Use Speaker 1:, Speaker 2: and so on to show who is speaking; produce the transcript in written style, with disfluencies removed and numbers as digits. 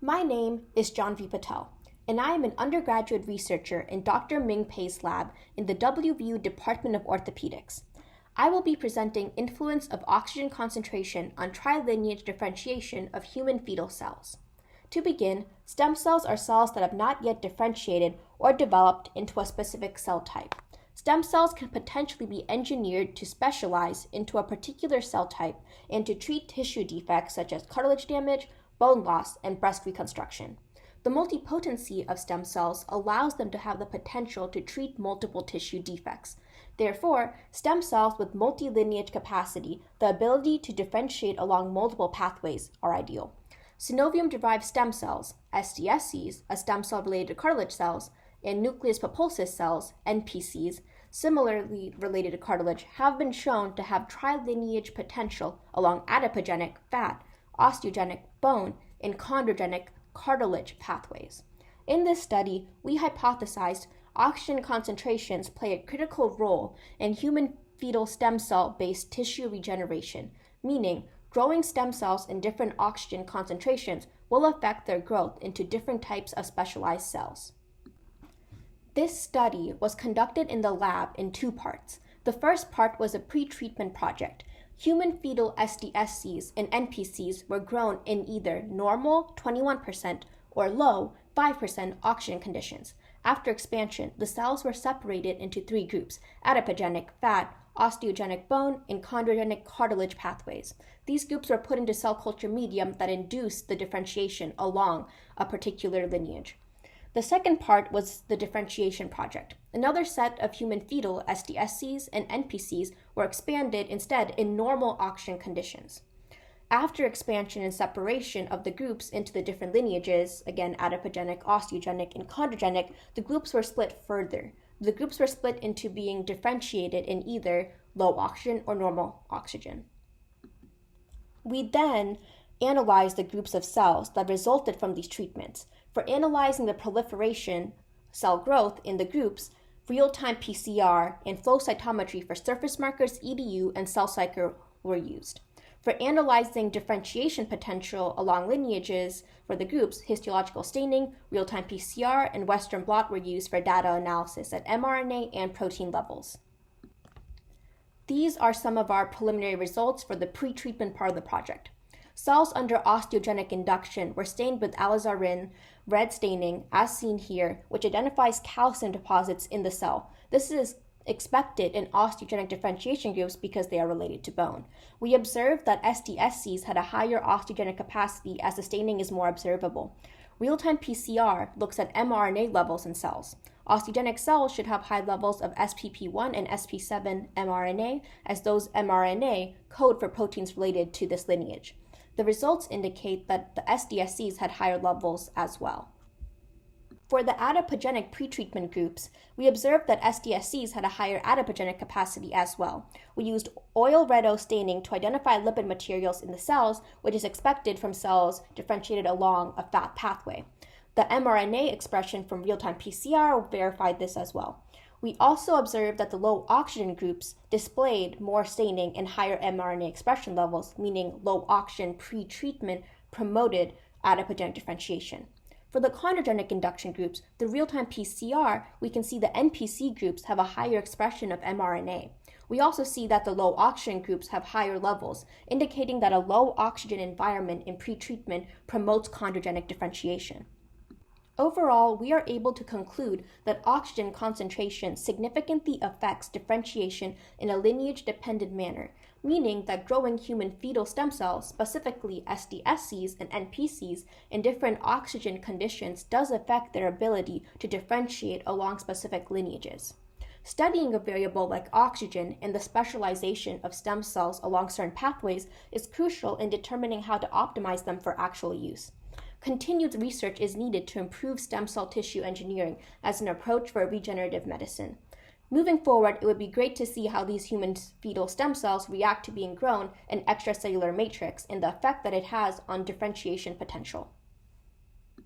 Speaker 1: My name is John V. Fetal, and I am an undergraduate researcher in Dr. Ming Pei's lab in the WVU Department of Orthopedics. I will be presenting influence of oxygen concentration on trilineage differentiation of human fetal cells. To begin, stem cells are cells that have not yet differentiated or developed into a specific cell type. Stem cells can potentially be engineered to specialize into a particular cell type and to treat tissue defects such as cartilage damage, bone loss, and breast reconstruction. The multipotency of stem cells allows them to have the potential to treat multiple tissue defects. Therefore, stem cells with multilineage capacity, the ability to differentiate along multiple pathways, are ideal. Synovium-derived stem cells, SDSCs, a stem cell related to cartilage cells, and nucleus pulposus cells, NPCs, similarly related to cartilage, have been shown to have trilineage potential along adipogenic fat, osteogenic bone, and chondrogenic cartilage pathways. In this study, we hypothesized oxygen concentrations play a critical role in human fetal stem cell-based tissue regeneration, meaning growing stem cells in different oxygen concentrations will affect their growth into different types of specialized cells. This study was conducted in the lab in two parts. The first part was a pre-treatment project. Human fetal SDSCs and NPCs were grown in either normal 21% or low 5% oxygen conditions. After expansion, the cells were separated into three groups: adipogenic fat, osteogenic bone, and chondrogenic cartilage pathways. These groups were put into cell culture medium that induced the differentiation along a particular lineage. The second part was the differentiation project. Another set of human fetal SDSCs and NPCs were expanded instead in normal oxygen conditions. After expansion and separation of the groups into the different lineages, again adipogenic, osteogenic, and chondrogenic, the groups were split further. The groups were split into being differentiated in either low oxygen or normal oxygen. We then analyzed the groups of cells that resulted from these treatments. For analyzing the proliferation, cell growth in the groups, real-time PCR and flow cytometry for surface markers, EDU, and cell cycle were used. For analyzing differentiation potential along lineages for the groups, histological staining, real-time PCR, and Western blot were used for data analysis at mRNA and protein levels. These are some of our preliminary results for the pre-treatment part of the project. Cells under osteogenic induction were stained with alizarin red staining, as seen here, which identifies calcium deposits in the cell. This is expected in osteogenic differentiation groups because they are related to bone. We observed that SDSCs had a higher osteogenic capacity as the staining is more observable. Real-time PCR looks at mRNA levels in cells. Osteogenic cells should have high levels of SPP1 and SP7 mRNA, as those mRNA code for proteins related to this lineage. The results indicate that the SDSCs had higher levels as well. For the adipogenic pretreatment groups, we observed that SDSCs had a higher adipogenic capacity as well. We used oil redo staining to identify lipid materials in the cells, which is expected from cells differentiated along a fat pathway. The mRNA expression from real-time PCR verified this as well. We also observed that the low oxygen groups displayed more staining and higher mRNA expression levels, meaning low oxygen pre-treatment promoted adipogenic differentiation. For the chondrogenic induction groups, the real-time PCR, we can see the NPC groups have a higher expression of mRNA. We also see that the low oxygen groups have higher levels, indicating that a low oxygen environment in pre-treatment promotes chondrogenic differentiation. Overall, we are able to conclude that oxygen concentration significantly affects differentiation in a lineage-dependent manner, meaning that growing human fetal stem cells, specifically SDSCs and NPCs, in different oxygen conditions does affect their ability to differentiate along specific lineages. Studying a variable like oxygen and the specialization of stem cells along certain pathways is crucial in determining how to optimize them for actual use. Continued research is needed to improve stem cell tissue engineering as an approach for regenerative medicine. Moving forward, it would be great to see how these human fetal stem cells react to being grown in extracellular matrix and the effect that it has on differentiation potential.